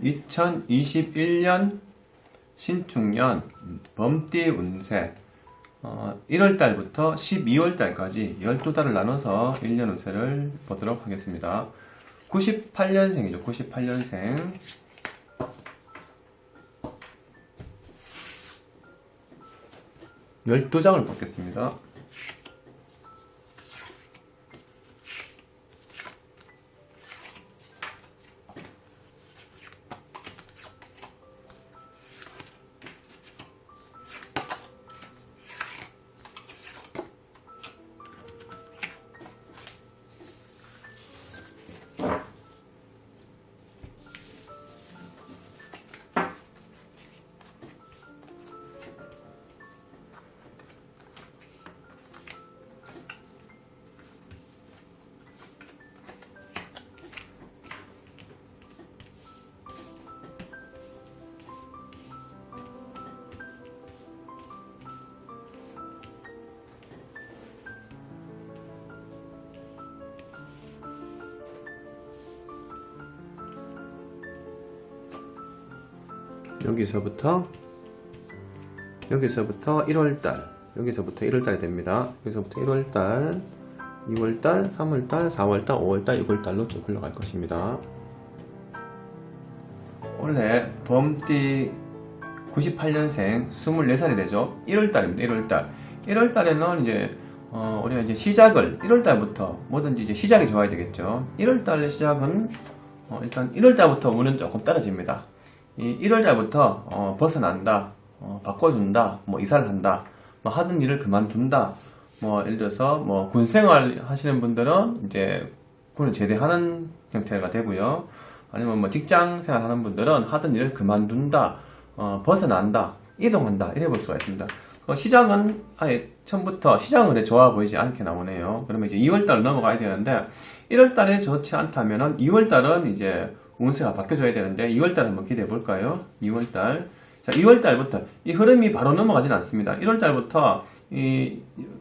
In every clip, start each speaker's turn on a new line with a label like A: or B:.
A: 2021년 신축년 범띠 운세 1월달부터 12월달까지 12달을 나눠서 1년 운세를 보도록 하겠습니다. 98년생이죠. 98년생. 열두 장을 뽑겠습니다. 여기서부터 1월달, 여기서부터 1월달이 됩니다. 여기서부터 1월달, 2월달, 3월달, 4월달, 5월달, 6월달로 쭉 흘러갈 것입니다. 원래 범띠 98년생 24살이 되죠. 1월달입니다. 1월달. 1월달에는 이제 우리가 이제 시작을 1월달부터 뭐든지 이제 시작이 좋아야 되겠죠. 1월달 시작은 일단 1월달부터 운은 조금 떨어집니다. 이 1월달부터 벗어난다, 바꿔준다, 뭐 이사를 한다, 뭐 하던 일을 그만둔다, 뭐 예를 들어서 뭐 군생활 하시는 분들은 이제 군을 제대하는 형태가 되고요. 아니면 뭐 직장생활 하는 분들은 하던 일을 그만둔다, 벗어난다, 이동한다 이래 볼 수가 있습니다. 시작은 아예 처음부터 시작은 그래 좋아 보이지 않게 나오네요. 그러면 이제 2월달 넘어가야 되는데 1월달에 좋지 않다면은 2월달은 이제 운세가 바뀌어줘야 되는데 2월달 한번 기대해 볼까요? 2월달. 자, 2월달부터 이 흐름이 바로 넘어가진 않습니다. 1월달부터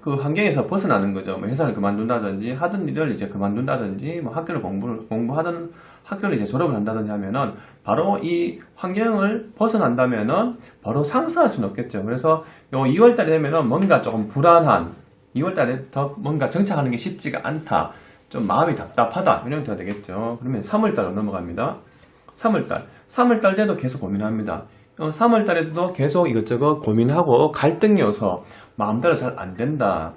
A: 그 환경에서 벗어나는 거죠. 뭐 회사를 그만둔다든지 하던 일을 이제 그만둔다든지 뭐 학교를 공부하던 학교를 이제 졸업을 한다든지 하면은 바로 이 환경을 벗어난다면은 바로 상승할 수는 없겠죠. 그래서 요 2월달이 되면은 뭔가 조금 불안한 2월달에 더 뭔가 정착하는 게 쉽지가 않다. 좀 마음이 답답하다 이런 형태가 되겠죠. 그러면 3월달로 넘어갑니다. 3월달 때도 계속 고민합니다. 3월달에도 계속 이것저것 고민하고 갈등 요소 마음대로 잘 안된다.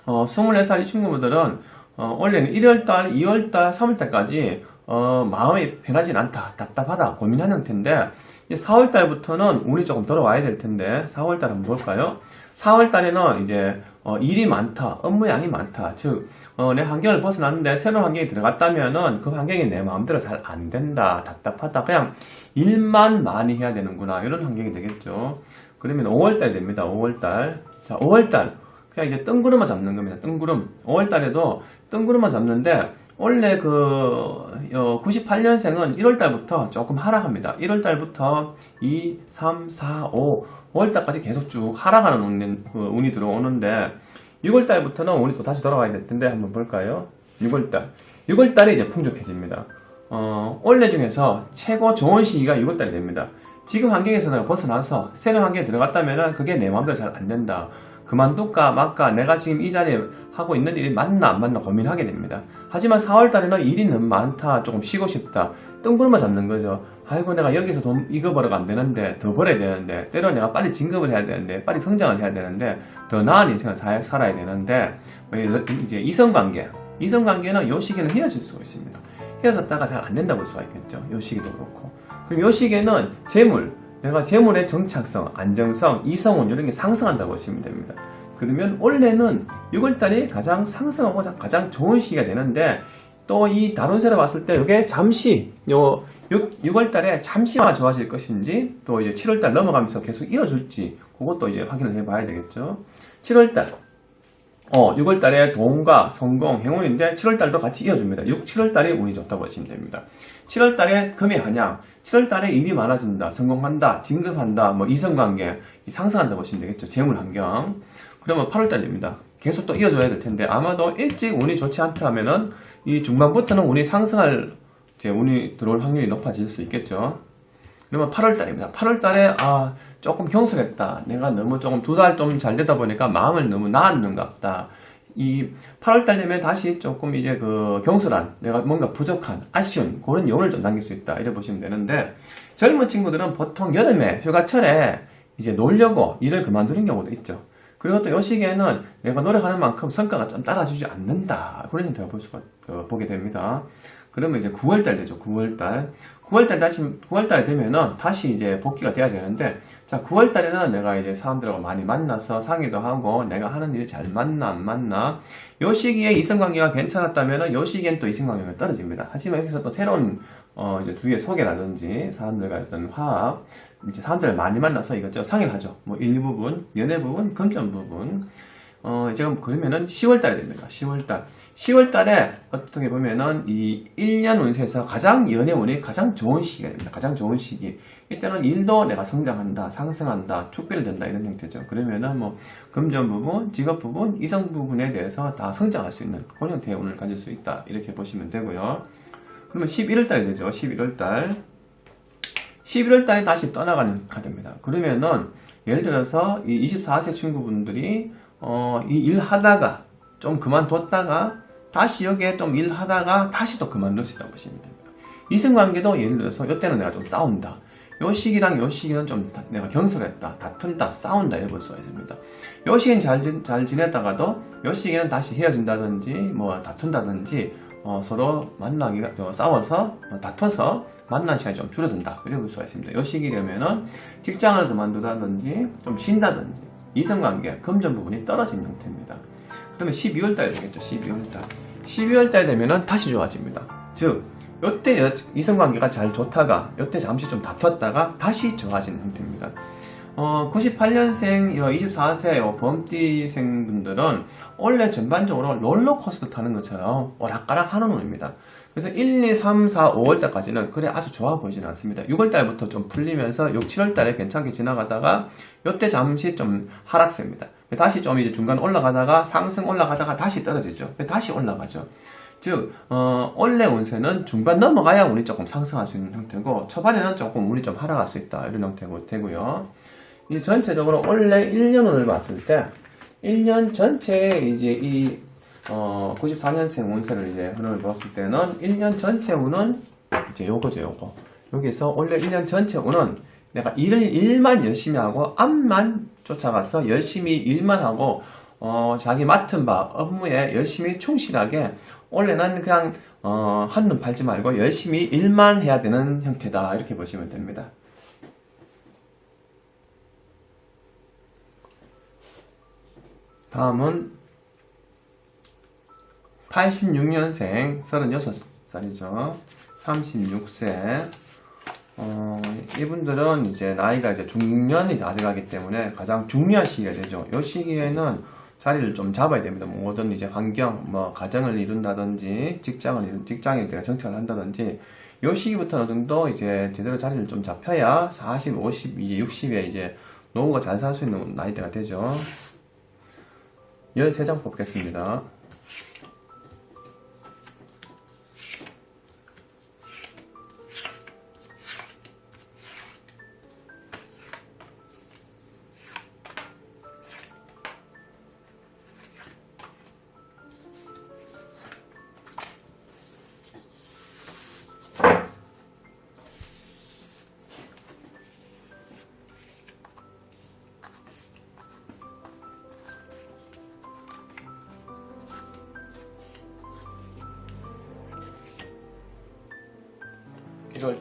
A: 24살 이 친구분들은 원래는 1월달, 2월달, 3월달까지 마음이 편하진 않다, 답답하다, 고민하는 형태인데 4월달부터는 운이 조금 돌아와야 될 텐데 4월달 한번 볼까요? 4월달에는 이제 일이 많다, 업무량이 많다. 즉 내 환경을 벗어났는데 새로운 환경에 들어갔다면은 그 환경이 내 마음대로 잘 안 된다, 답답하다, 그냥 일만 많이 해야 되는구나 이런 환경이 되겠죠. 그러면 5월달이 됩니다. 5월달. 자, 5월달 그냥 이제 뜬구름만 잡는 겁니다. 뜬구름. 5월달에도 뜬구름만 잡는데 원래 그 98년생은 1월달부터 조금 하락합니다. 1월달부터 2, 3, 4, 5, 5월달까지 계속 쭉 하락하는 운이 들어오는데 6월달부터는 운이 또 다시 돌아가야 될 텐데 한번 볼까요? 6월달이 이제 풍족해집니다. 올해 중에서 최고 좋은 시기가 6월달이 됩니다. 지금 환경에서 벗어나서 새로운 환경에 들어갔다면 그게 내 마음대로 잘 안 된다. 그만둘까 말까 내가 지금 이 자리에 하고 있는 일이 맞나 안 맞나 고민하게 됩니다. 하지만 4월달에는 일이 너무 많다, 조금 쉬고 싶다, 뜬구름만 잡는 거죠. 아이고 내가 여기서 돈 이거 벌어가 안 되는데 더 벌어야 되는데 때로 내가 빨리 진급을 해야 되는데 빨리 성장을 해야 되는데 더 나은 인생을 살아야 되는데 이제 이성관계는 요 시기에는 헤어질 수가 있습니다. 헤어졌다가 잘 안 된다고 볼 수가 있겠죠. 요 시기도 그렇고. 그럼 요 시기에는 내가 재물의 정착성, 안정성, 이성운 이런 게 상승한다고 보시면 됩니다. 그러면 원래는 6월달이 가장 상승하고 가장 좋은 시기가 되는데 또 이 다운세로 봤을 때 이게 잠시 6월달에 잠시만 좋아질 것인지 또 이제 7월달 넘어가면서 계속 이어질지 그것도 이제 확인을 해봐야 되겠죠. 7월달 6월달에 돈과 성공, 행운인데 7월달도 같이 이어줍니다. 7월달이 운이 좋다고 보시면 됩니다. 7월달에 금의 한양, 7월달에 일이 많아진다, 성공한다, 진급한다, 뭐 이성관계 상승한다 보시면 되겠죠. 재물환경. 그러면 8월달입니다. 계속 또 이어줘야 될 텐데 아마도 일찍 운이 좋지 않다면은 이 중반부터는 운이 상승할 이제 운이 들어올 확률이 높아질 수 있겠죠. 그러면 8월달입니다. 8월달에 조금 경솔했다. 내가 너무 조금 2달 좀 잘 되다 보니까 마음을 너무 낳았는갑다. 이 8월달 되면 다시 조금 이제 그 경솔한, 내가 뭔가 부족한, 아쉬운 그런 여운을 좀 남길 수 있다. 이래 보시면 되는데, 젊은 친구들은 보통 여름에 휴가철에 이제 놀려고 일을 그만두는 경우도 있죠. 그리고 또 이 시기에는 내가 노력하는 만큼 성과가 좀 따라주지 않는다. 그런 형태가 보게 됩니다. 그러면 이제 9월달 되죠. 9월달 되면은 다시 이제 복귀가 돼야 되는데, 자, 9월달에는 내가 이제 사람들하고 많이 만나서 상의도 하고, 내가 하는 일이 잘 맞나, 안 맞나. 요 시기에 이성관계가 괜찮았다면은, 요 시기엔 또 이성관계가 떨어집니다. 하지만 여기서 또 새로운, 이제 주위의 소개라든지, 사람들과 어떤 화합, 이제 사람들을 많이 만나서 이것저것 상의를 하죠. 뭐, 일 부분, 연애 부분, 금전 부분. 이제 그러면은 10월달이 됩니다. 10월달에 어떻게 보면은 이 1년 운세에서 가장 연애운이 가장 좋은 시기가 됩니다. 가장 좋은 시기. 이때는 일도 내가 성장한다, 상승한다, 축배를 된다 이런 형태죠. 그러면은 뭐 금전 부분, 직업 부분, 이성 부분에 대해서 다 성장할 수 있는 그런 형태의 운을 가질 수 있다. 이렇게 보시면 되고요. 그러면 11월달이 되죠. 11월달에 다시 떠나가는 카드입니다. 그러면은 예를 들어서 이 24세 친구분들이 이 일하다가 좀 그만뒀다가 다시 여기에 좀 일하다가 다시 또 그만둘 수 있다고 보시면 됩니다. 이성관계도 예를 들어서 이때는 내가 좀 싸운다. 요 시기랑 요 시기는 좀 내가 경솔했다, 다툰다, 싸운다 이래 볼 수가 있습니다. 요 시기는 잘 지냈다가도 요 시기는 다시 헤어진다든지 뭐 다툰다든지 서로 만나기가 싸워서 다퉈서 만난 시간이 좀 줄어든다 이래 볼 수가 있습니다. 요 시기 되면은 직장을 그만두다든지 좀 쉰다든지 이성관계, 금전 부분이 떨어진 형태입니다. 그러면 12월달이 되겠죠. 12월달 되면은 다시 좋아집니다. 즉, 요때 이성관계가 잘 좋다가 요때 잠시 좀 다퉜다가 다시 좋아지는 형태입니다. 98년생 24세 범띠생분들은 원래 전반적으로 롤러코스터 타는 것처럼 오락가락 하는 운입니다. 그래서 1, 2, 3, 4, 5월달까지는 그래 아주 좋아 보이지는 않습니다. 6월달부터 좀 풀리면서 6, 7월달에 괜찮게 지나가다가 요때 잠시 좀 하락세입니다. 다시 좀 이제 중간 올라가다가 상승 올라가다가 다시 떨어지죠. 다시 올라가죠. 즉 원래 운세는 중반 넘어가야 운이 조금 상승할 수 있는 형태고 초반에는 조금 운이 좀 하락할 수 있다 이런 형태가 되고요. 이 전체적으로 원래 1년 운을 봤을 때 1년 전체에 이제 이 94년생 운세를 이제 흐름을 봤을 때는 1년 전체 운은 이제 요거죠, 요거. 여기서 원래 1년 전체 운은 내가 일만 열심히 하고 앞만 쫓아가서 열심히 일만 하고 자기 맡은 바 업무에 열심히 충실하게 원래는 그냥 한눈 팔지 말고 열심히 일만 해야 되는 형태다 이렇게 보시면 됩니다. 다음은 86년생 36살이죠. 36세. 이분들은 이제 나이가 이제 중년이 다 돼가기 때문에 가장 중요한 시기가 되죠. 이 시기에는 자리를 좀 잡아야 됩니다. 모든 이제 환경, 가정을 이룬다든지 직장에 내가 정착을 한다든지 이 시기부터 어느 정도 이제 제대로 자리를 좀 잡혀야 40, 50, 이제 60에 이제 노후가 잘 살 수 있는 나이대가 되죠. 13장 뽑겠습니다.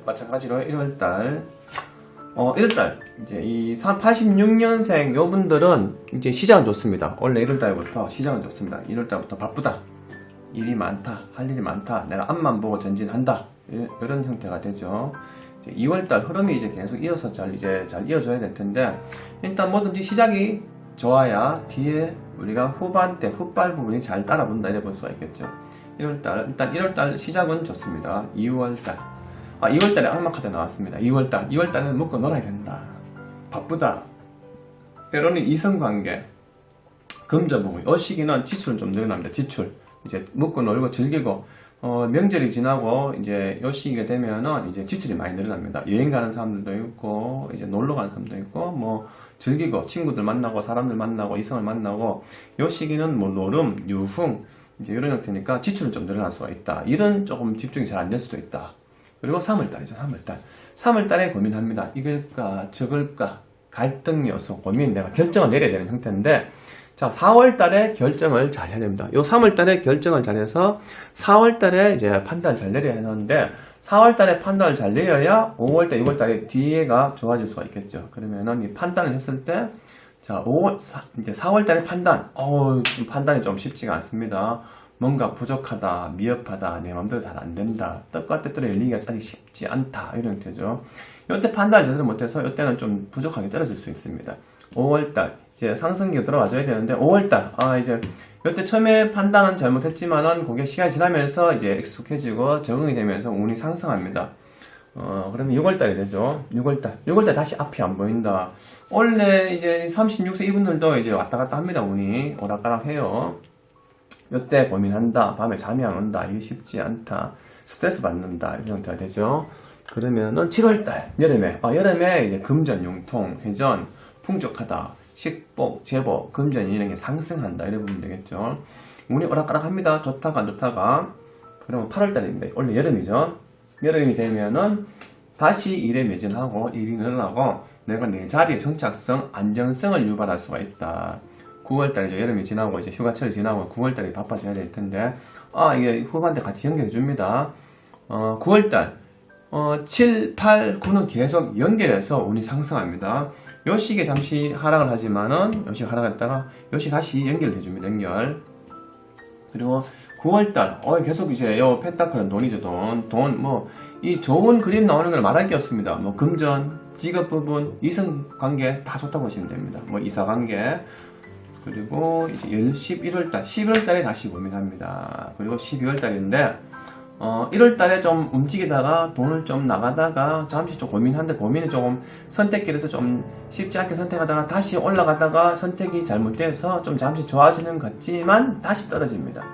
A: 마찬가지로 1월달, 1월달, 이제 이 86년생 요 분들은 이제 시작은 좋습니다. 원래 1월달부터 시작은 좋습니다. 1월달부터 바쁘다. 일이 많다. 할 일이 많다. 내가 앞만 보고 전진한다. 이런 형태가 되죠. 이제 2월달 흐름이 이제 계속 이어서 잘 이어져야 될 텐데, 일단 뭐든지 시작이 좋아야 뒤에 우리가 후반 때 훗발 부분이 잘 따라본다. 이래 볼 수가 있겠죠. 1월달, 일단 1월달 시작은 좋습니다. 2월달. 2월달에 악마 카드 나왔습니다. 2월달은 묶어 놀아야 된다. 바쁘다. 때로는 이성관계, 금전 부분. 이 시기는 지출은 좀 늘어납니다. 지출. 이제 묶어 놀고 즐기고 명절이 지나고 이제 요 시기가 되면은 이제 지출이 많이 늘어납니다. 여행 가는 사람들도 있고 이제 놀러 가는 사람도 있고 뭐 즐기고 친구들 만나고 사람들 만나고 이성을 만나고 요 시기는 뭐 노름, 유흥 이제 이런 형태니까 지출은 좀 늘어날 수가 있다. 일은 조금 집중이 잘 안 될 수도 있다. 그리고 3월달이죠. 3월달. 3월달에 고민합니다. 이길까 적을까 갈등 요소 고민 내가 결정을 내려야 되는 형태인데 자, 4월달에 결정을 잘 해야 됩니다. 요 3월달에 결정을 잘해서 4월달에 이제 판단을 잘 내려야 하는데 4월달에 판단을 잘 내려야 5월달, 6월달에 뒤에가 좋아질 수가 있겠죠. 그러면은 이 판단을 했을 때 자, 이제 4월달에 판단이 좀 쉽지가 않습니다. 뭔가 부족하다, 미흡하다, 내 마음대로 잘 안 된다, 떡과 때때로 열리기가 아직 쉽지 않다 이런 형태죠. 이때 판단을 제대로 못해서 이때는 좀 부족하게 떨어질 수 있습니다. 5월달 이제 상승기가 들어와줘야 되는데 5월달 이제 이때 처음에 판단은 잘못했지만은 그게 시간이 지나면서 이제 익숙해지고 적응이 되면서 운이 상승합니다. 그러면 6월달이 되죠. 6월달 다시 앞이 안 보인다. 원래 이제 36세 이분들도 이제 왔다 갔다 합니다. 운이 오락가락해요. 이때 고민한다. 밤에 잠이 안 온다. 이게 쉽지 않다. 스트레스 받는다. 이런 형태가 되죠. 그러면은 7월달 여름에 이제 금전, 융통, 회전, 풍족하다, 식복, 제복, 금전 이런 게 상승한다. 이래 보면 되겠죠. 운이 오락가락합니다. 좋다가 안 좋다가. 그러면 8월달입니다. 원래 여름이죠. 여름이 되면은 다시 일에 매진하고 일이 늘어나고 내가 내 자리의 정착성, 안정성을 유발할 수가 있다. 9월달에 여름이 지나고 이제 휴가철이 지나고 9월달에 바빠져야 될 텐데 이게 후반대 같이 연결해 줍니다. 9월달 7, 8, 9는 계속 연결해서 운이 상승합니다. 요 시기에 잠시 하락을 하지만은 요 시기 하락했다가 요 시기 다시 연결해 줍니다. 연결. 그리고 9월달 계속 이제 요 펜타클은 돈이죠. 돈 이 좋은 그림 나오는 걸 말할 게 없습니다. 뭐 금전, 직업 부분, 이성 관계 다 좋다 보시면 됩니다. 뭐 이사 관계. 그리고 이제 11월달에 다시 고민합니다. 그리고 12월달인데 1월달에 좀 움직이다가 돈을 좀 나가다가 잠시 좀 고민한데 고민이 조금 선택길에서 좀 쉽지 않게 선택하다가 다시 올라가다가 선택이 잘못돼서 좀 잠시 좋아지는 것 같지만 다시 떨어집니다.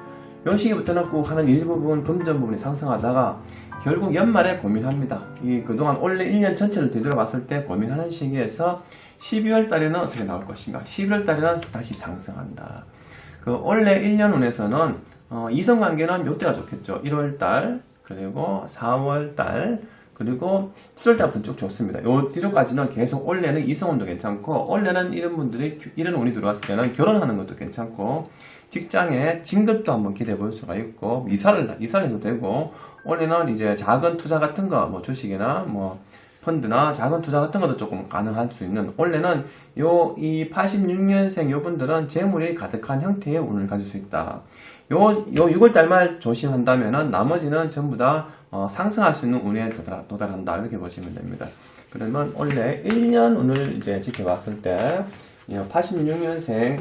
A: 요 시기부터는 꼭 하는 일부분 금전 부분이 상승하다가 결국 연말에 고민합니다. 그동안 원래 1년 전체를 되돌아봤을 때 고민하는 시기에서 12월 달에는 어떻게 나올 것인가? 11월 달에는 다시 상승한다. 원래 1년 운에서는 이성관계는 요때가 좋겠죠. 1월 달, 그리고 4월 달, 그리고 7월 달부터 쭉 좋습니다. 요 뒤로까지는 계속 원래는 이성운도 괜찮고 원래는 이런 분들이 이런 운이 들어왔을 때는 결혼하는 것도 괜찮고 직장에 진급도 한번 기대해 볼 수가 있고 이사를 해도 되고 원래는 이제 작은 투자 같은 거 뭐 주식이나 뭐 펀드나 작은 투자 같은 것도 조금 가능할 수 있는 원래는 이 86년생 요분들은 재물이 가득한 형태의 운을 가질 수 있다. 요 6월달 말 조심한다면은 나머지는 전부 다 상승할 수 있는 운에 도달한다 이렇게 보시면 됩니다. 그러면 원래 1년 운을 이제 지켜봤을 때 86년생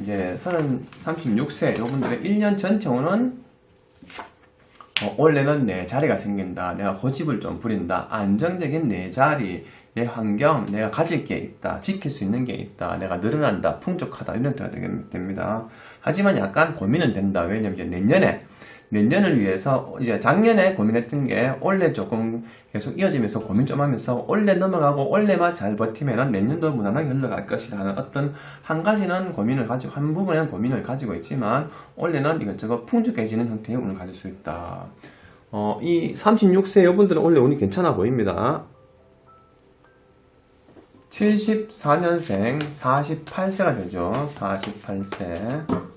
A: 이제 36세 요분들의 1년 전체 운은 원래는 내 자리가 생긴다. 내가 고집을 좀 부린다. 안정적인 내 자리, 내 환경, 내가 가질 게 있다. 지킬 수 있는 게 있다. 내가 늘어난다. 풍족하다. 이런 때가 됩니다. 하지만 약간 고민은 된다. 왜냐면 이제 내년을 위해서 이제 작년에 고민했던 게 올해 조금 계속 이어지면서 고민 좀 하면서 올해 넘어가고 올해만 잘 버티면은 내년도 무난하게 흘러갈 것이다 하는 어떤 한 가지는 한 부분에는 고민을 가지고 있지만 올해는 이것저것 풍족해지는 형태의 운을 가질 수 있다. 이 36세 여분들은 원래 운이 괜찮아 보입니다. 74년생 48세가 되죠. 48세.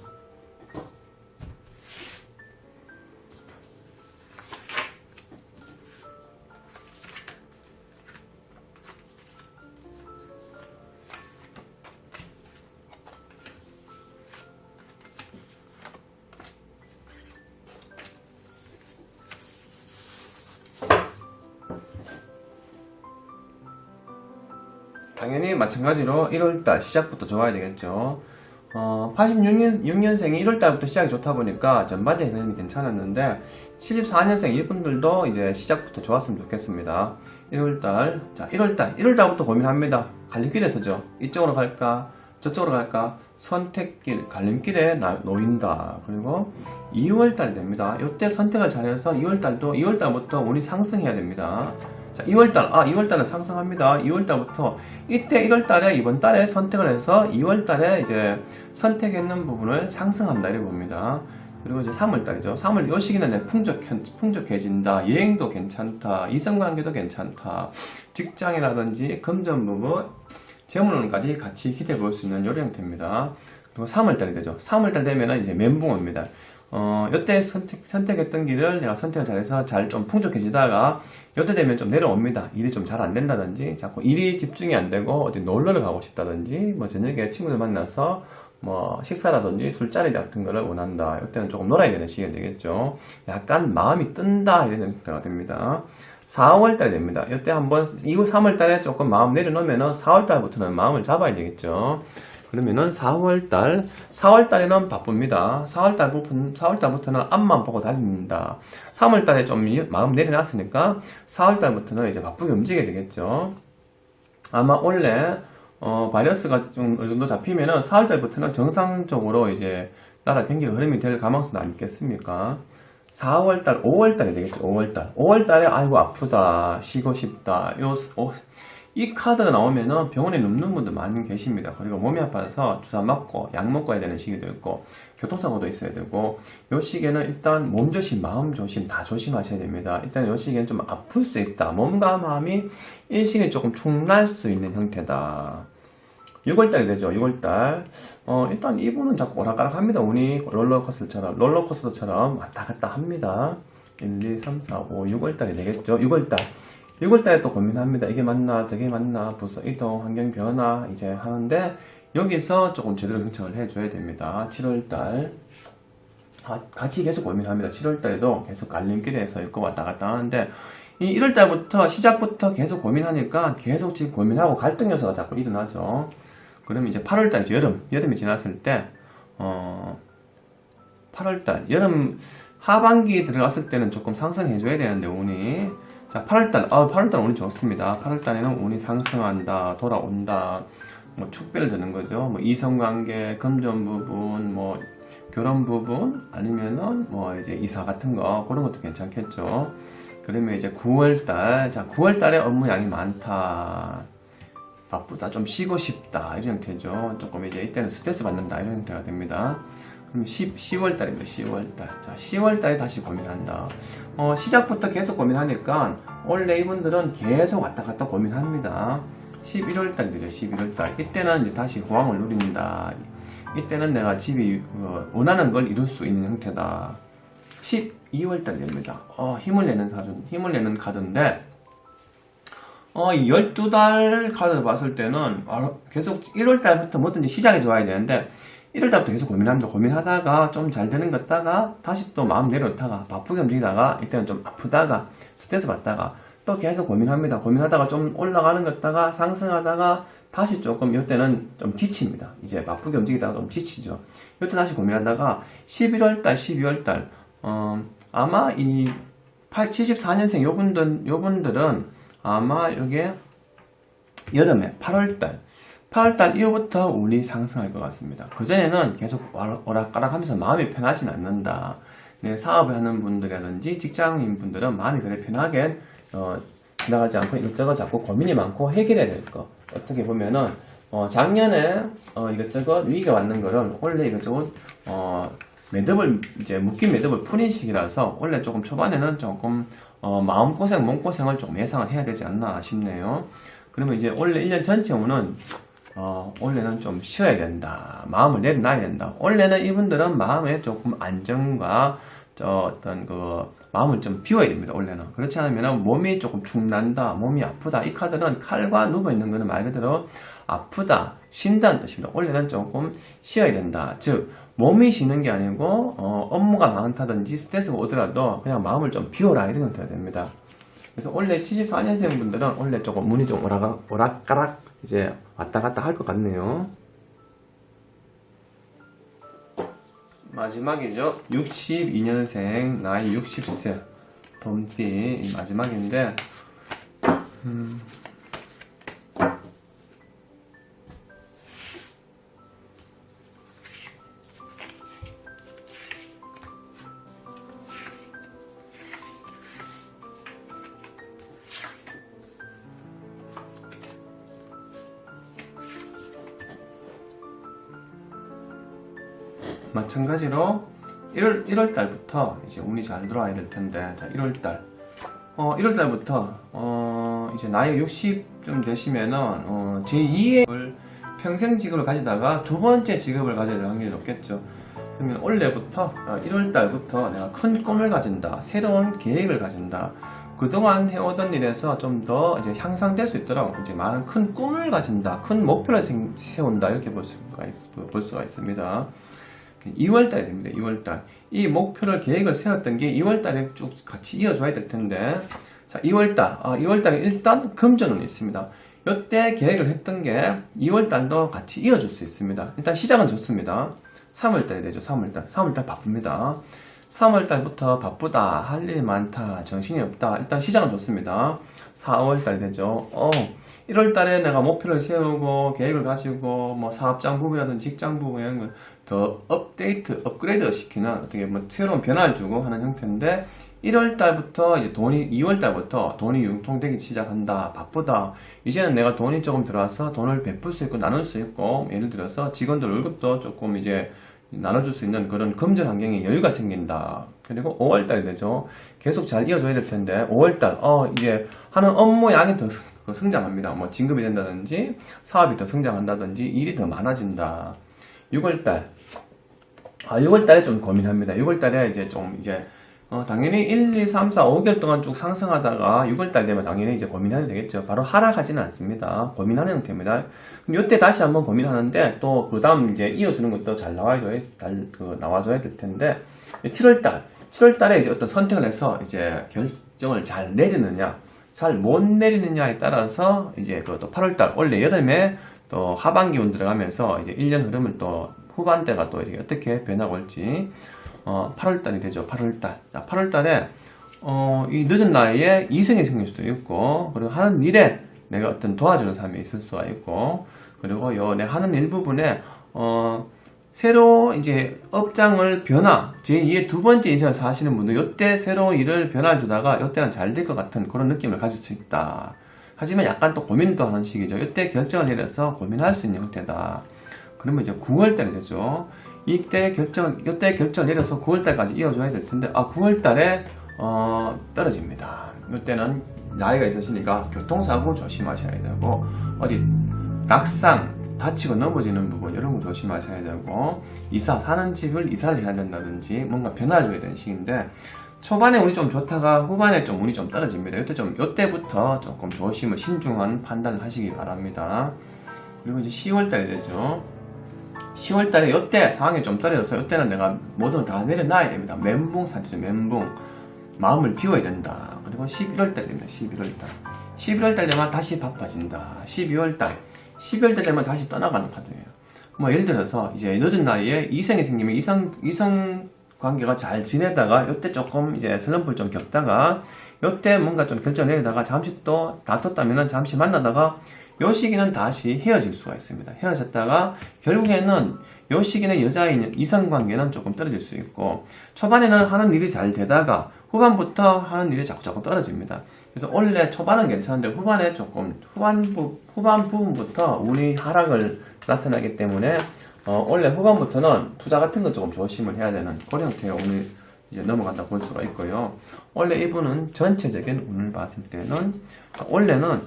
A: 당연히 마찬가지로 1월달 시작부터 좋아야 되겠죠. 86년생이 1월달부터 시작이 좋다 보니까 전반적인 괜찮았는데 74년생 이분들도 이제 시작부터 좋았으면 좋겠습니다. 1월달, 자 1월달부터 고민합니다. 갈림길에서죠. 이쪽으로 갈까 저쪽으로 갈까? 선택길, 갈림길에 놓인다. 그리고 2월달이 됩니다. 이때 선택을 잘해서 2월달부터 운이 상승해야 됩니다. 자, 2월달은 상승합니다. 2월달부터 이때 1월달에 이번 달에 선택을 해서 2월달에 이제 선택했는 부분을 상승한다 이렇게 봅니다. 그리고 이제 3월달이죠. 3월 요 시기는 풍족해진다. 여행도 괜찮다. 이성관계도 괜찮다. 직장이라든지 금전 부분, 재물운까지 같이 기대해 볼 수 있는 요런 형태입니다. 그리고 3월달이 되죠. 3월달 되면은 이제 멘붕입니다. 이때 선택했던 길을 내가 선택을 잘해서 잘 좀 풍족해지다가 이때 되면 좀 내려옵니다. 일이 좀 잘 안 된다든지 자꾸 일이 집중이 안 되고 어디 놀러를 가고 싶다든지 뭐 저녁에 친구들 만나서 뭐 식사라든지 술자리 같은 거를 원한다. 이때는 조금 놀아야 되는 시기가 되겠죠. 약간 마음이 뜬다 이런 형태가 됩니다. 4월달이 됩니다. 이때 한번 2월 3월달에 조금 마음 내려놓으면은 4월달부터는 마음을 잡아야 되겠죠. 그러면은 4월달에는 바쁩니다. 4월달부터는 앞만 보고 다닙니다. 3월달에 좀 마음 내려놨으니까 4월달부터는 이제 바쁘게 움직여야 되겠죠. 아마 원래 바이러스가 좀 어느 정도 잡히면은 4월달부터는 정상적으로 이제 나라 경기 흐름이 될 가능성도 안 있겠습니까? 4월달, 5월달이 되겠죠. 5월달에 아이고 아프다, 쉬고 싶다. 이 카드가 나오면은 병원에 눕는 분들 많이 계십니다. 그리고 몸이 아파서 주사 맞고 약 먹고 해야 되는 시기도 있고 교통사고도 있어야 되고 이 시기에는 일단 몸 조심, 마음 조심 다 조심하셔야 됩니다. 일단 이 시기에는 좀 아플 수 있다. 몸과 마음이 일시에 조금 충날 수 있는 형태다. 6월달이 되죠. 6월달. 일단 이분은 자꾸 오락가락 합니다. 운이 롤러코스터처럼 왔다 갔다 합니다. 1, 2, 3, 4, 5, 6월달이 되겠죠. 6월달에 또 고민합니다. 이게 맞나, 저게 맞나, 부서 이동, 환경 변화, 이제 하는데, 여기서 조금 제대로 정착을 해줘야 됩니다. 7월달. 같이 계속 고민합니다. 7월달에도 계속 갈림길에서 있고 왔다 갔다 하는데, 이 1월달부터, 시작부터 계속 고민하니까 계속 지금 고민하고 갈등 요소가 자꾸 일어나죠. 그러면 이제 8월달이죠. 여름이 지났을 때, 8월달, 여름 하반기 들어갔을 때는 조금 상승해줘야 되는데, 운이. 자, 8월달 운이 좋습니다. 8월달에는 운이 상승한다, 돌아온다, 뭐 축배를 드는 거죠. 뭐 이성관계, 금전 부분, 뭐 결혼 부분, 아니면은 뭐 이제 이사 같은 거 그런 것도 괜찮겠죠. 그러면 이제 9월달, 자 9월달에 업무량이 많다, 바쁘다, 좀 쉬고 싶다 이런 형태죠. 조금 이제 이때는 스트레스 받는다 이런 형태가 됩니다. 그럼 10월달입니다. 10월달. 자, 10월달에 다시 고민한다. 시작부터 계속 고민하니까 원래 이분들은 계속 왔다 갔다 고민합니다. 11월달이 되죠. 11월달. 이때는 이제 다시 호황을 누린다. 이때는 내가 집이 원하는 걸 이룰 수 있는 형태다. 12월달이 됩니다. 힘을 내는 카드인데 12달 카드를 봤을 때는 계속 1월달부터 뭐든지 시작이 좋아야 되는데 1월달부터 계속 고민하다가 좀 잘 되는 것 같다가 다시 또 마음 내려놓다가 바쁘게 움직이다가 이때는 좀 아프다가 스트레스 받다가 또 계속 고민하다가 좀 올라가는 것 같다가 상승하다가 다시 조금 이때는 좀 지칩니다. 이제 바쁘게 움직이다가 좀 지치죠. 이때 다시 고민하다가 11월달 12월달 아마 이 74년생 요분들은 아마 이게 여름에 8월달 이후부터 운이 상승할 것 같습니다. 그전에는 계속 오락가락 하면서 마음이 편하진 않는다. 네, 사업을 하는 분들이라든지 직장인 분들은 마음이 그래 편하게 지나가지 않고 이것저것 자꾸 고민이 많고 해결해야 될 거. 어떻게 보면은 작년에 이것저것 위기가 왔는 거를 원래 이것저것 묶인 매듭을 푸는 시기라서 원래 조금 초반에는 조금 마음고생, 몸고생을 좀 예상을 해야 되지 않나 싶네요. 그러면 이제 원래 1년 전체 운은 원래는 좀 쉬어야 된다. 마음을 내려놔야 된다. 원래는 이분들은 마음에 조금 안정과 어떤 마음을 좀 비워야 됩니다. 원래는. 그렇지 않으면 몸이 조금 축난다. 몸이 아프다. 이 카드는 칼과 누워있는 거는 말 그대로 아프다, 쉰다는 뜻입니다. 원래는 조금 쉬어야 된다. 즉, 몸이 쉬는 게 아니고 업무가 많다든지 스트레스가 오더라도 그냥 마음을 좀 비워라 이런 형태가 됩니다. 그래서 원래 74년생 분들은 원래 조금 운이 좀 오락가락 이제 왔다 갔다 할 것 같네요. 마지막이죠. 62년생 나이 60세 봄띠 마지막인데 마찬가지로 1월 달부터 이제 운이 잘 들어와야 될 텐데, 자, 1월 달. 1월 달부터 이제 나이가 60좀 되시면은 제2의 평생 직업을 가지다가 두 번째 직업을 가져야 될 확률이 높겠죠. 그러면 올해부터 1월 달부터 내가 큰 꿈을 가진다, 새로운 계획을 가진다. 그동안 해오던 일에서 좀 더 이제 향상될 수 있도록 이제 많은 큰 꿈을 가진다, 큰 목표를 세운다, 이렇게 볼 수가 있습니다. 2월달이 됩니다. 2월달. 이 목표를 계획을 세웠던 게 2월달에 쭉 같이 이어줘야 될 텐데, 자, 2월달에 일단 금전운이 있습니다. 이때 계획을 했던 게 2월달도 같이 이어줄 수 있습니다. 일단 시작은 좋습니다. 3월달이 되죠. 3월달 바쁩니다. 3월달부터 바쁘다, 할 일이 많다, 정신이 없다. 일단 시작은 좋습니다. 4월달이 되죠. 1월달에 내가 목표를 세우고 계획을 가지고 뭐 사업장 부분이라든지 직장 부분 이런 걸 더 업그레이드 시키는 어떻게 뭐 새로운 변화를 주고 하는 형태인데, 1월달부터 이제 2월달부터 돈이 융통되기 시작한다, 바쁘다. 이제는 내가 돈이 조금 들어와서 돈을 베풀 수 있고 나눌 수 있고, 예를 들어서 직원들 월급도 조금 이제 나눠줄 수 있는 그런 금전 환경에 여유가 생긴다. 그리고 5월달이 되죠. 계속 잘 이어줘야 될 텐데, 5월달 이제 하는 업무 양이 더 성장합니다. 뭐 진급이 된다든지 사업이 더 성장한다든지 일이 더 많아진다. 6월달에 좀 고민합니다. 6월달에 이제 당연히 1, 2, 3, 4, 5개월 동안 쭉 상승하다가 6월달 되면 당연히 이제 고민하게 되겠죠. 바로 하락하지는 않습니다. 고민하는 형태입니다. 그럼 이때 다시 한번 고민하는데, 또 그 다음 이제 이어주는 것도 잘 나와줘야 될 텐데, 7월달에 이제 어떤 선택을 해서 이제 결정을 잘 내리느냐, 잘 못 내리느냐에 따라서 이제 또 8월달, 올해 여름에 또 하반기 운 들어가면서 이제 1년 흐름을 또 후반대가 또 이렇게 어떻게 변하고 올지, 8월달이 되죠. 8월달. 자, 8월달에 이 늦은 나이에 이성이 생길 수도 있고, 그리고 하는 일에 내가 어떤 도와주는 사람이 있을 수가 있고, 그리고 내 하는 일 부분에 새로 이제 업장을 제2의 두 번째 인생을 사시는 분들, 이때 새로운 일을 변화 주다가 이때는 잘 될 것 같은 그런 느낌을 가질 수 있다. 하지만 약간 또 고민도 하는 시기죠. 이때 결정을 내려서 고민할 수 있는 형태다. 그러면 이제 9월달이 되죠. 이때 결정을 내려서 9월달까지 이어줘야 될 텐데, 9월달에 떨어집니다. 이때는 나이가 있으시니까 교통사고 조심하셔야 되고, 어디 낙상, 다치고 넘어지는 부분 이런 거 조심하셔야 되고, 사는 집을 이사를 해야 된다든지 뭔가 변화를 줘야 되는 시기인데, 초반에 운이 좀 좋다가 후반에 좀 운이 좀 떨어집니다. 이때부터 조금 조심을, 신중한 판단을 하시기 바랍니다. 그리고 이제 10월달이 되죠. 10월달에 이때 상황이 좀 떨어져서 이때는 내가 뭐든 다 내려놔야 됩니다. 멘붕 상태죠. 멘붕. 마음을 비워야 된다. 그리고 11월달입니다. 11월달 되면 다시 바빠진다. 12월달 되면 다시 떠나가는 카드예요. 뭐 예를 들어서 이제 늦은 나이에 이성이 생기면 이성 관계가 잘 지내다가 이때 조금 이제 슬럼프를 좀 겪다가, 이때 뭔가 좀 결정을 내리다가 잠시 또 다퉜다면은 잠시 만나다가 요 시기는 다시 헤어질 수가 있습니다. 헤어졌다가 결국에는 요 시기는 여자인 이성관계는 조금 떨어질 수 있고, 초반에는 하는 일이 잘 되다가 후반부터 하는 일이 자꾸 떨어집니다. 그래서 원래 초반은 괜찮은데 후반 부분부터 운이 하락을 나타나기 때문에 원래 후반부터는 투자 같은 건 조금 조심을 해야 되는 그런 형태의 운을 이제 넘어간다 볼 수가 있고요. 원래 이분은 전체적인 운을 봤을 때는 원래는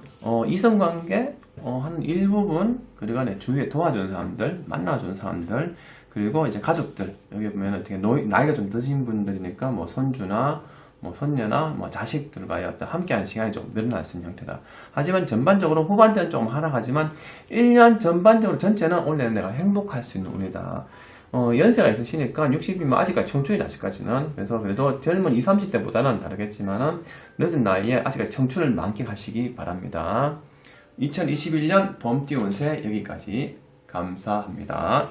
A: 이성관계 한 일부분, 그리고 내 주위에 도와주는 사람들, 만나주는 사람들, 그리고 이제 가족들, 여기 보면 어떻게 나이가 좀 드신 분들이니까 뭐 손주나 뭐 손녀나 뭐 자식들과의 어떤 함께하는 시간이 좀 늘어날 수 있는 형태다. 하지만 전반적으로 후반대는 조금 하락하지만 1년 전반적으로 전체는 원래 내가 행복할 수 있는 운이다. 연세가 있으시니까 60이면 아직까지 청춘이다, 아직까지는. 그래서 그래도 젊은 20, 30대보다는 다르겠지만은 늦은 나이에 아직까지 청춘을 만끽하시기 바랍니다. 2021년 봄띠 운세 여기까지. 감사합니다.